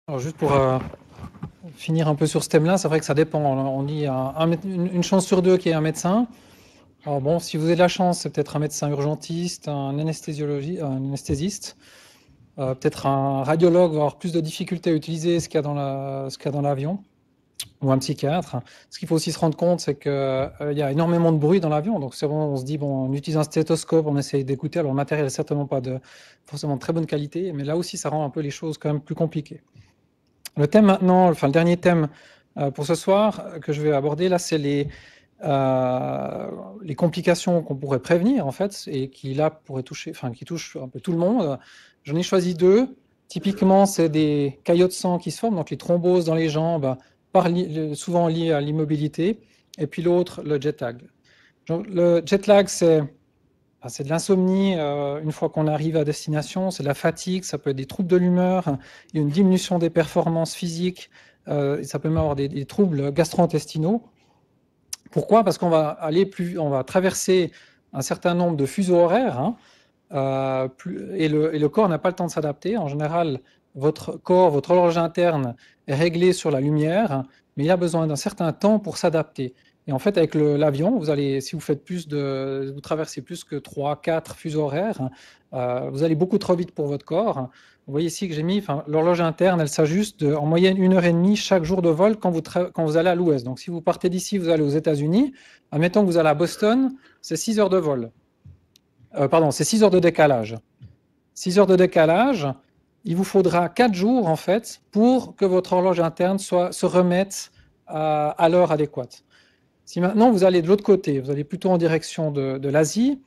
Alors juste pour finir un peu sur ce thème-là, c'est vrai que ça dépend. On dit une chance sur deux qui est un médecin. Alors bon, si vous avez de la chance, c'est peut-être un médecin urgentiste, un anesthésiste, peut-être un radiologue va avoir plus de difficultés à utiliser ce qu'il y a dans l'avion, ou un psychiatre. Ce qu'il faut aussi se rendre compte, c'est qu'il y a énormément de bruit dans l'avion. Donc c'est bon, on se dit, bon, on utilise un stéthoscope, on essaye d'écouter. Alors le matériel n'est certainement pas forcément de très bonne qualité, mais là aussi, ça rend un peu les choses quand même plus compliquées. Le thème maintenant, enfin le dernier thème pour ce soir que je vais aborder là, c'est les complications qu'on pourrait prévenir en fait et qui là pourraient toucher, enfin qui touchent un peu tout le monde. J'en ai choisi deux. Typiquement, c'est des caillots de sang qui se forment, donc les thromboses dans les jambes, souvent liées à l'immobilité. Et puis l'autre, le jet lag. Donc, le jet lag, c'est de l'insomnie une fois qu'on arrive à destination, c'est de la fatigue, ça peut être des troubles de l'humeur, il y a une diminution des performances physiques, ça peut même avoir des troubles gastro-intestinaux. Pourquoi? Parce qu'on va on va traverser un certain nombre de fuseaux horaires, hein, et le corps n'a pas le temps de s'adapter. En général, votre corps, votre horloge interne est réglée sur la lumière, mais il a besoin d'un certain temps pour s'adapter. Et en fait, avec l'avion, si vous traversez plus que 3, 4 fuseaux horaires, vous allez beaucoup trop vite pour votre corps. Vous voyez ici que j'ai mis, l'horloge interne, elle s'ajuste en moyenne 1h30 chaque jour de vol quand vous allez à l'ouest. Donc si vous partez d'ici, vous allez aux États-Unis, admettons que vous allez à Boston, c'est 6 heures de vol. Pardon, c'est 6 heures de décalage. 6 heures de décalage, il vous faudra 4 jours en fait pour que votre horloge interne se remette à l'heure adéquate. Si maintenant vous allez de l'autre côté, vous allez plutôt en direction de l'Asie,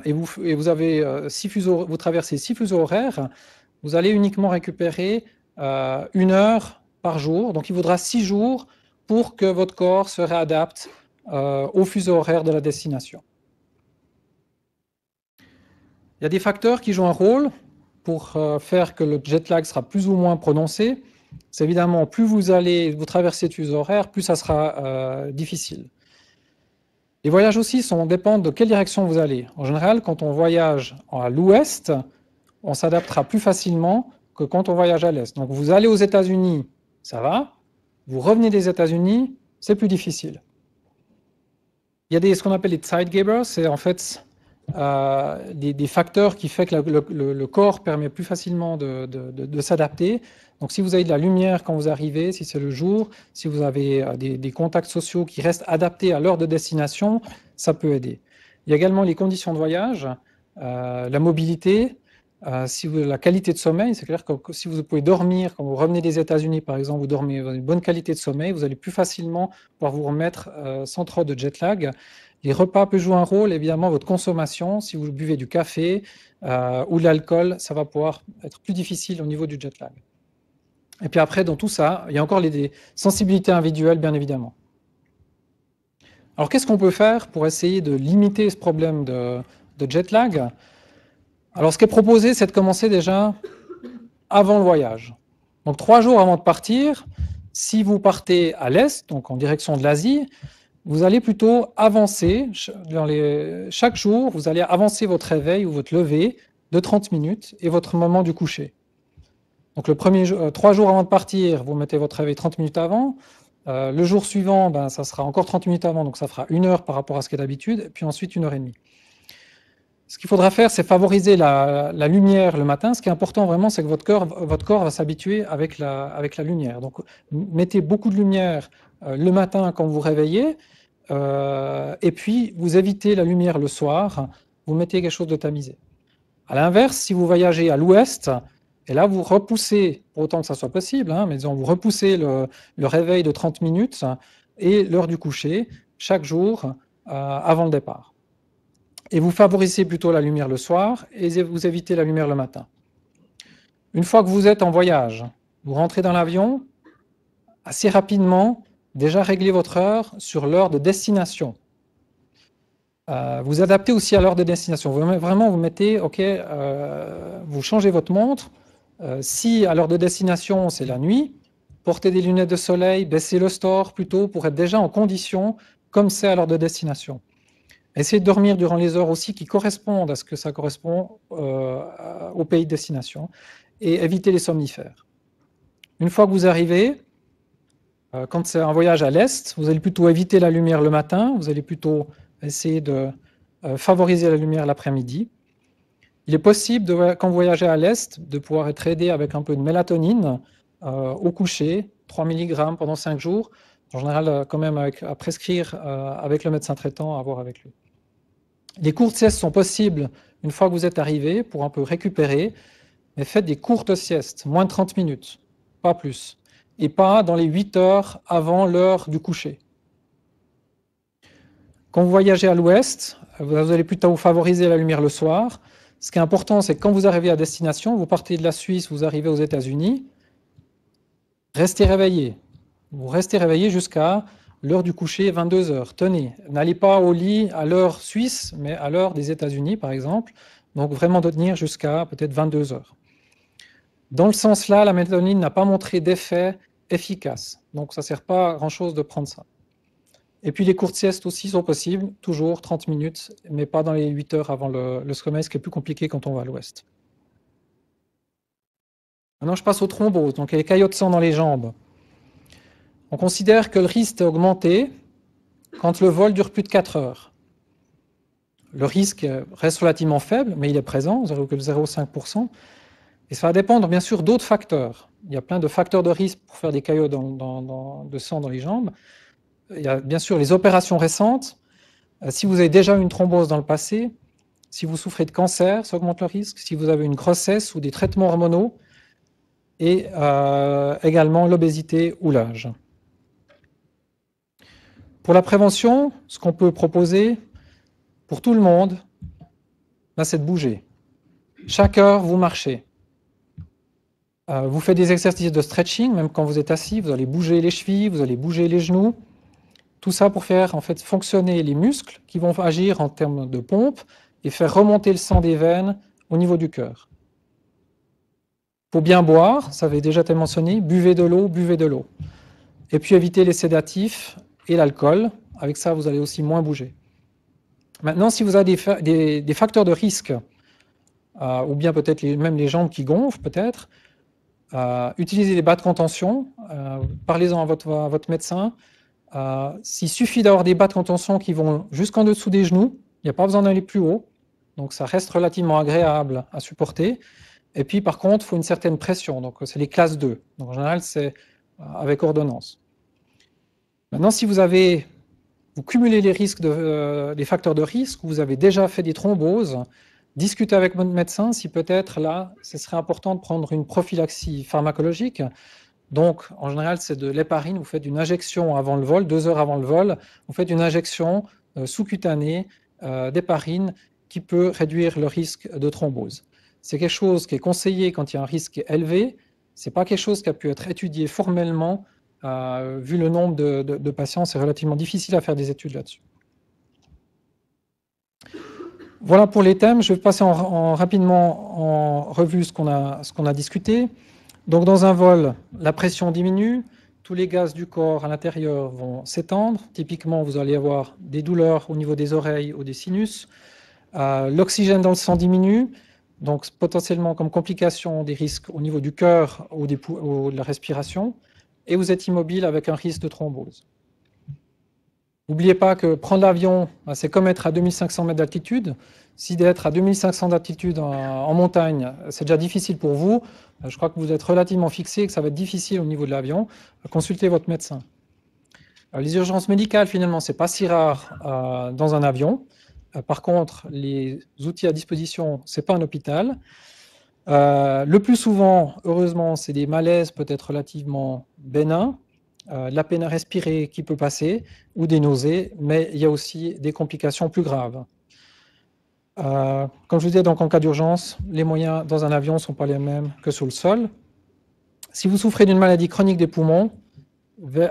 et vous traversez 6 fuseaux horaires, vous allez uniquement récupérer 1 heure par jour. Donc il faudra 6 jours pour que votre corps se réadapte au fuseau horaire de la destination. Il y a des facteurs qui jouent un rôle pour faire que le jet lag sera plus ou moins prononcé. C'est évidemment, plus vous traversez de fuseaux horaires, plus ça sera difficile. Les voyages aussi dépendent de quelle direction vous allez. En général, quand on voyage à l'ouest, on s'adaptera plus facilement que quand on voyage à l'est. Donc vous allez aux États-Unis, ça va. Vous revenez des États-Unis, c'est plus difficile. Il y a ce qu'on appelle les Zeitgeber, c'est en fait des facteurs qui font que le corps permet plus facilement de s'adapter. Donc si vous avez de la lumière quand vous arrivez, si c'est le jour, si vous avez des contacts sociaux qui restent adaptés à l'heure de destination, ça peut aider. Il y a également les conditions de voyage, la mobilité, la qualité de sommeil. C'est clair que si vous pouvez dormir, quand vous revenez des États-Unis par exemple, vous dormez, vous avez une bonne qualité de sommeil, vous allez plus facilement pouvoir vous remettre sans trop de jet lag. Les repas peuvent jouer un rôle, évidemment, votre consommation. Si vous buvez du café ou de l'alcool, ça va pouvoir être plus difficile au niveau du jet lag. Et puis après, dans tout ça, il y a encore des sensibilités individuelles, bien évidemment. Alors, qu'est-ce qu'on peut faire pour essayer de limiter ce problème de jet lag? Alors, ce qui est proposé, c'est de commencer déjà avant le voyage. Donc, 3 jours avant de partir, si vous partez à l'est, donc en direction de l'Asie, vous allez plutôt avancer, chaque jour, vous allez avancer votre réveil ou votre lever de 30 minutes et votre moment du coucher. Donc, 3 jours avant de partir, vous mettez votre réveil 30 minutes avant. Le jour suivant, ça sera encore 30 minutes avant, donc ça fera 1 heure par rapport à ce qui est d'habitude, et puis ensuite 1h30. Ce qu'il faudra faire, c'est favoriser la lumière le matin. Ce qui est important vraiment, c'est que votre corps va s'habituer avec la lumière. Donc, mettez beaucoup de lumière le matin quand vous vous réveillez, et puis vous évitez la lumière le soir, vous mettez quelque chose de tamisé. À l'inverse, si vous voyagez à l'ouest, et là vous repoussez, pour autant que ça soit possible, mais disons, vous repoussez le réveil de 30 minutes et l'heure du coucher chaque jour avant le départ. Et vous favorisez plutôt la lumière le soir et vous évitez la lumière le matin. Une fois que vous êtes en voyage, vous rentrez dans l'avion, assez rapidement, déjà réglez votre heure sur l'heure de destination. Vous adaptez aussi à l'heure de destination. Vous mettez, vous changez votre montre. Si à l'heure de destination, c'est la nuit, portez des lunettes de soleil, baissez le store plutôt pour être déjà en condition comme c'est à l'heure de destination. Essayez de dormir durant les heures aussi qui correspondent à au pays de destination et évitez les somnifères. Une fois que vous arrivez, quand c'est un voyage à l'est, vous allez plutôt éviter la lumière le matin, vous allez plutôt essayer de favoriser la lumière l'après-midi. Il est possible, quand vous voyagez à l'est, de pouvoir être aidé avec un peu de mélatonine au coucher, 3 mg pendant 5 jours, en général quand même à prescrire avec le médecin traitant, à voir avec lui. Les courtes siestes sont possibles une fois que vous êtes arrivé pour un peu récupérer, mais faites des courtes siestes, moins de 30 minutes, pas plus, et pas dans les 8 heures avant l'heure du coucher. Quand vous voyagez à l'ouest, vous allez plutôt favoriser la lumière le soir. Ce qui est important, c'est que quand vous arrivez à destination, vous partez de la Suisse, vous arrivez aux États-Unis, restez réveillé. Vous restez réveillé jusqu'à l'heure du coucher, 22 heures. Tenez, n'allez pas au lit à l'heure suisse, mais à l'heure des États-Unis, par exemple. Donc vraiment de tenir jusqu'à peut-être 22 heures. Dans le sens-là, la mélatonine n'a pas montré d'effet efficace. Donc ça ne sert pas à grand-chose de prendre ça. Et puis les courtes siestes aussi sont possibles, toujours 30 minutes, mais pas dans les 8 heures avant le sommeil, ce qui est plus compliqué quand on va à l'ouest. Maintenant, je passe aux thromboses, donc les caillots de sang dans les jambes. On considère que le risque est augmenté quand le vol dure plus de 4 heures. Le risque reste relativement faible, mais il est présent, 0,05%. Et ça va dépendre bien sûr d'autres facteurs. Il y a plein de facteurs de risque pour faire des caillots de sang dans les jambes. Il y a bien sûr les opérations récentes. Si vous avez déjà eu une thrombose dans le passé, si vous souffrez de cancer, ça augmente le risque. Si vous avez une grossesse ou des traitements hormonaux, et également l'obésité ou l'âge. Pour la prévention, ce qu'on peut proposer pour tout le monde, c'est de bouger. Chaque heure, vous marchez. Vous faites des exercices de stretching, même quand vous êtes assis, vous allez bouger les chevilles, vous allez bouger les genoux. Tout ça pour faire en fait fonctionner les muscles qui vont agir en termes de pompe et faire remonter le sang des veines au niveau du cœur. Il faut bien boire, ça avait déjà été mentionné, buvez de l'eau, buvez de l'eau. Et puis évitez les sédatifs et l'alcool. Avec ça, vous allez aussi moins bouger. Maintenant, si vous avez des facteurs de risque, ou bien peut-être même les jambes qui gonflent, peut-être, utilisez des bas de contention, parlez-en à votre médecin. S'il suffit d'avoir des bas de contention qui vont jusqu'en dessous des genoux, il n'y a pas besoin d'aller plus haut, donc ça reste relativement agréable à supporter. Et puis par contre, il faut une certaine pression, donc c'est les classes 2. Donc en général, c'est avec ordonnance. Maintenant, si vous cumulez les risques les facteurs de risque, vous avez déjà fait des thromboses, discutez avec votre médecin si peut-être là, ce serait important de prendre une prophylaxie pharmacologique. Donc, en général, c'est de l'héparine. Vous faites une injection avant le vol, 2 heures avant le vol. Vous faites une injection sous-cutanée d'héparine qui peut réduire le risque de thrombose. C'est quelque chose qui est conseillé quand il y a un risque élevé. Ce n'est pas quelque chose qui a pu être étudié formellement. Vu le nombre de patients, c'est relativement difficile à faire des études là-dessus. Voilà pour les thèmes. Je vais passer rapidement en revue ce qu'on a discuté. Donc dans un vol, la pression diminue, tous les gaz du corps à l'intérieur vont s'étendre. Typiquement, vous allez avoir des douleurs au niveau des oreilles ou des sinus. L'oxygène dans le sang diminue, donc potentiellement comme complication des risques au niveau du cœur ou de la respiration. Et vous êtes immobile avec un risque de thrombose. N'oubliez pas que prendre l'avion, c'est comme être à 2500 mètres d'altitude. Si d'être à 2500 d'altitude en montagne, c'est déjà difficile pour vous, je crois que vous êtes relativement fixé et que ça va être difficile au niveau de l'avion. Consultez votre médecin. Les urgences médicales, finalement, ce n'est pas si rare dans un avion. Par contre, les outils à disposition, ce n'est pas un hôpital. Le plus souvent, heureusement, c'est des malaises peut-être relativement bénins, de la peine à respirer qui peut passer, ou des nausées, mais il y a aussi des complications plus graves. Comme je vous disais, donc en cas d'urgence, les moyens dans un avion ne sont pas les mêmes que sur le sol. Si vous souffrez d'une maladie chronique des poumons,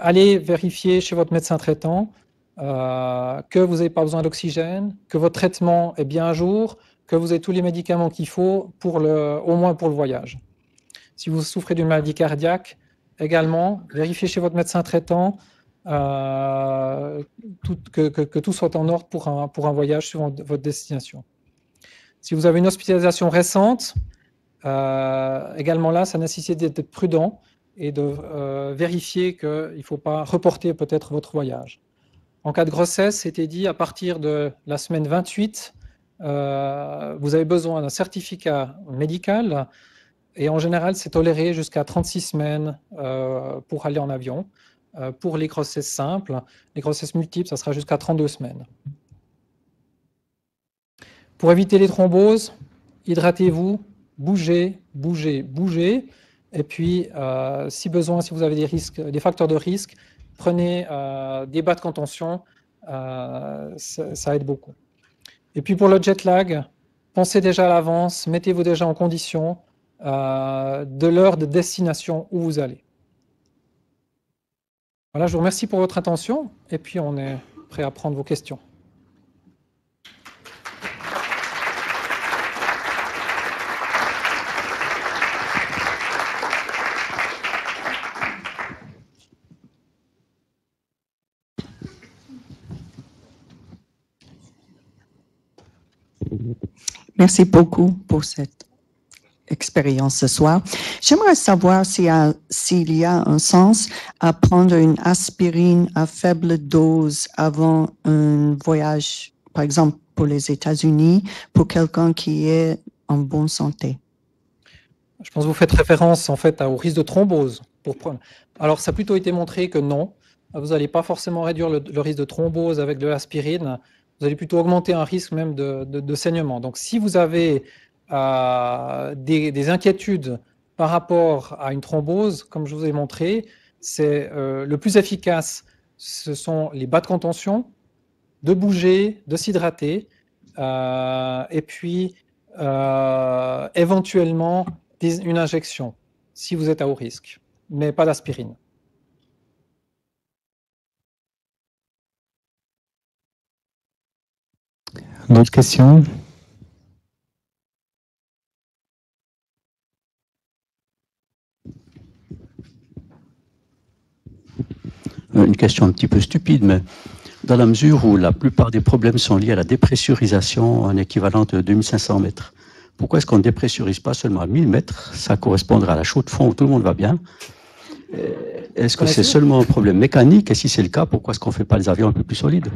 allez vérifier chez votre médecin traitant que vous n'avez pas besoin d'oxygène, que votre traitement est bien à jour, que vous avez tous les médicaments qu'il faut, au moins pour le voyage. Si vous souffrez d'une maladie cardiaque, également, vérifiez chez votre médecin traitant que tout soit en ordre pour un voyage suivant votre destination. Si vous avez une hospitalisation récente, également là, ça nécessite d'être prudent. et de vérifier qu'il ne faut pas reporter peut-être votre voyage. En cas de grossesse, c'était dit à partir de la semaine 28, vous avez besoin d'un certificat médical et en général, c'est toléré jusqu'à 36 semaines pour aller en avion. Pour les grossesses simples, les grossesses multiples, ça sera jusqu'à 32 semaines. Pour éviter les thromboses, hydratez-vous, bougez, bougez, bougez. Et puis, si besoin, si vous avez des risques, des facteurs de risque, prenez des bas de contention, ça aide beaucoup. Et puis pour le jet lag, pensez déjà à l'avance, mettez-vous déjà en condition de l'heure de destination où vous allez. Voilà, je vous remercie pour votre attention et puis on est prêt à prendre vos questions. Merci beaucoup pour cette expérience ce soir. J'aimerais savoir s'il y a un sens à prendre une aspirine à faible dose avant un voyage, par exemple pour les États-Unis, pour quelqu'un qui est en bonne santé. Je pense que vous faites référence en fait au risque de thrombose. Alors, ça a plutôt été montré que non, vous n'allez pas forcément réduire le risque de thrombose avec de l'aspirine, vous allez plutôt augmenter un risque même de saignement. Donc, si vous avez des inquiétudes par rapport à une thrombose, comme je vous ai montré, c'est le plus efficace, ce sont les bas de contention, de bouger, de s'hydrater, et puis éventuellement une injection, si vous êtes à haut risque, mais pas d'aspirine. D'autres questions? Une question un petit peu stupide, mais dans la mesure où la plupart des problèmes sont liés à la dépressurisation en équivalent de 2500 mètres, pourquoi est-ce qu'on ne dépressurise pas seulement à 1000 mètres? Ça correspondra à la chaux de fond où tout le monde va bien. Est-ce que c'est seulement un problème mécanique? Et si c'est le cas, pourquoi est-ce qu'on ne fait pas les avions un peu plus solides?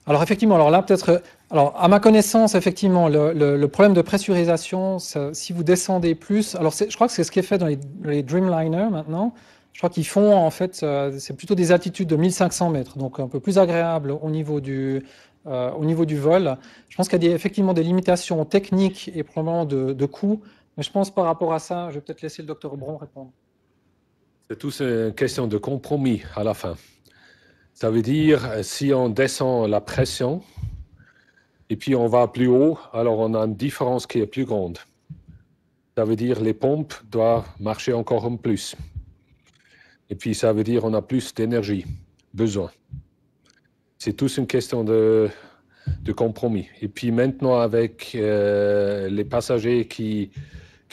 Alors effectivement, alors là peut-être, alors à ma connaissance, effectivement, le problème de pressurisation, si vous descendez plus, alors je crois que c'est ce qui est fait dans les Dreamliner maintenant. Je crois qu'ils font en fait, c'est plutôt des altitudes de 1500 mètres, donc un peu plus agréable au niveau du vol. Je pense qu'il y a effectivement des limitations techniques et probablement de coûts, mais je pense par rapport à ça, je vais peut-être laisser le docteur Bron répondre. C'est tous une question de compromis à la fin. Ça veut dire, si on descend la pression et puis on va plus haut, alors on a une différence qui est plus grande. Ça veut dire les pompes doivent marcher encore un plus. Et puis ça veut dire on a plus d'énergie, besoin. C'est tous une question de compromis. Et puis maintenant avec les passagers qui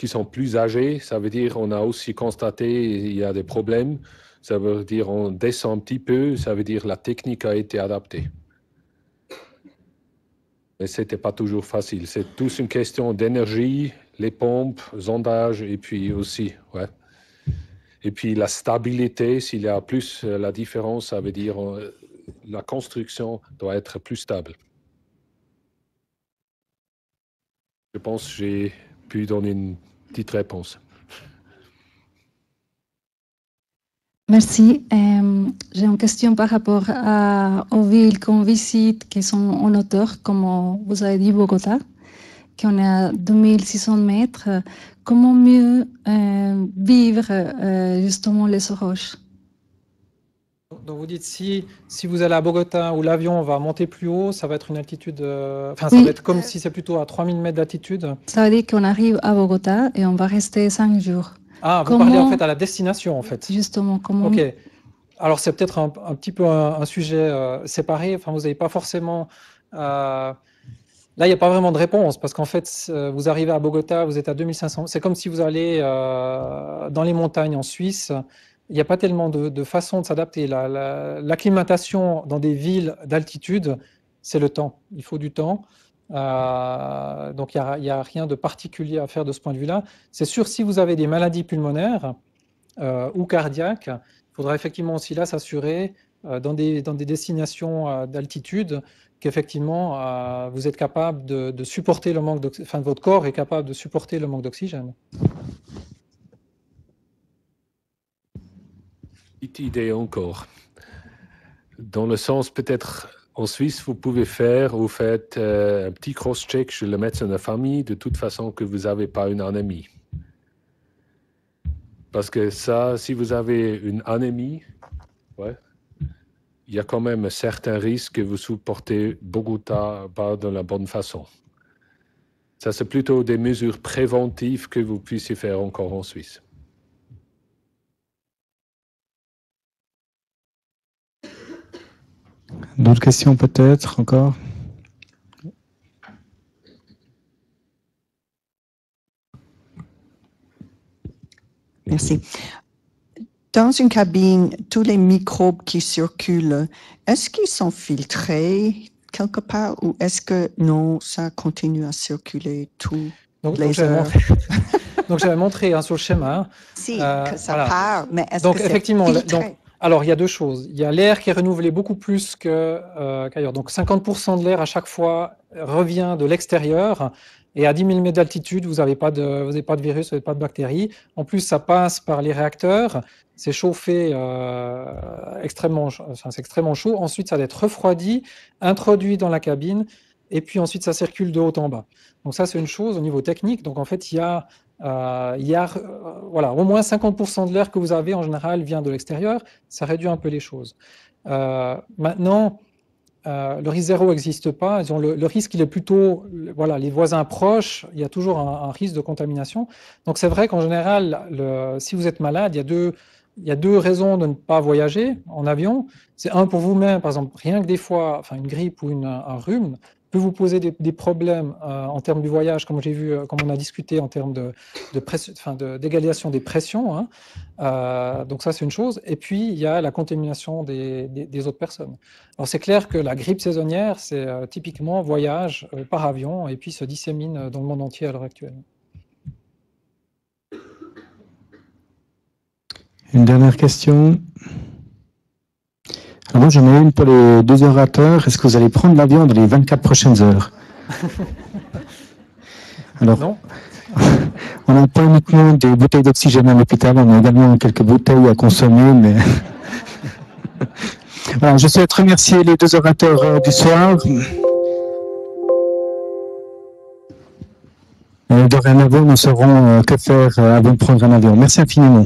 sont plus âgés, ça veut dire on a aussi constaté qu'il y a des problèmes. Ça veut dire on descend un petit peu, ça veut dire la technique a été adaptée. Mais ce n'était pas toujours facile. C'est tous une question d'énergie, les pompes, sondage, et puis aussi, ouais. Et puis la stabilité, s'il y a plus la différence, ça veut dire la construction doit être plus stable. Je pense que j'ai pu donner une petite réponse. Merci. J'ai une question par rapport aux villes qu'on visite, qui sont en hauteur, comme vous avez dit, Bogota, qu'on est à 2600 mètres. Comment mieux vivre justement les roches? Donc vous dites, si vous allez à Bogota où l'avion va monter plus haut, ça va être une altitude, ça oui. va être comme si c'est plutôt à 3000 mètres d'altitude. Ça veut dire qu'on arrive à Bogota et on va rester 5 jours. Ah, vous parlez en fait à la destination en fait. Justement, comment... Ok. Alors c'est peut-être un petit peu un sujet séparé. Enfin, vous n'avez pas forcément... là, il n'y a pas vraiment de réponse parce qu'en fait, vous arrivez à Bogota, vous êtes à 2500. C'est comme si vous allez dans les montagnes en Suisse. Il n'y a pas tellement de façon de s'adapter. L'acclimatation dans des villes d'altitude, c'est le temps. Il faut du temps. Donc, il n'y a rien de particulier à faire de ce point de vue-là. C'est sûr, si vous avez des maladies pulmonaires, ou cardiaque, il faudra effectivement aussi là s'assurer dans des destinations d'altitude qu'effectivement vous êtes capable de supporter le manque d'oxygène, enfin votre corps est capable de supporter le manque d'oxygène. Petite idée encore. Dans le sens peut-être en Suisse, vous pouvez faire, vous faites un petit cross-check chez le médecin de famille, de toute façon que vous n'avez pas une anémie. Parce que ça, si vous avez une anémie, ouais, il y a quand même un certain risque que vous supportez Bogota pas de la bonne façon. Ça, c'est plutôt des mesures préventives que vous puissiez faire encore en Suisse. D'autres questions peut-être encore? Merci. Dans une cabine, tous les microbes qui circulent, est-ce qu'ils sont filtrés quelque part ou est-ce que non, ça continue à circuler tout les heures? Donc j'avais montré sur le schéma. Si, que ça part, mais est-ce donc, que c'est effectivement, filtré? Alors, il y a deux choses. Il y a l'air qui est renouvelé beaucoup plus qu'ailleurs. Donc, 50% de l'air à chaque fois revient de l'extérieur. Et à 10 000 mètres d'altitude, vous n'avez pas de virus, vous n'avez pas de bactéries. En plus, ça passe par les réacteurs. C'est chauffé extrêmement chaud. Ensuite, ça va être refroidi, introduit dans la cabine. Et puis ensuite, ça circule de haut en bas. Donc ça, c'est une chose au niveau technique. Donc en fait, il y a voilà, au moins 50% de l'air que vous avez en général vient de l'extérieur. Ça réduit un peu les choses. Maintenant, le risque zéro n'existe pas. Le risque, il est plutôt, voilà, les voisins proches, il y a toujours un risque de contamination. Donc c'est vrai qu'en général, si vous êtes malade, il y a deux raisons de ne pas voyager en avion. C'est un pour vous-même, par exemple, rien que des fois, enfin une grippe ou un rhume peut vous poser des problèmes en termes du voyage, comme j'ai vu, comme on a discuté en termes d'égalisation des pressions. Hein. Donc ça, c'est une chose. Et puis, il y a la contamination des autres personnes. Alors, c'est clair que la grippe saisonnière, c'est typiquement voyage par avion et puis se dissémine dans le monde entier à l'heure actuelle. Une dernière question. Alors moi, j'en ai une pour les deux orateurs. Est-ce que vous allez prendre l'avion dans les 24 prochaines heures? Alors, non. On n'a pas uniquement des bouteilles d'oxygène à l'hôpital, on a également quelques bouteilles à consommer. Mais voilà, je souhaite remercier les deux orateurs du soir. Dorénavant, nous saurons que faire avant de prendre un avion. Merci infiniment.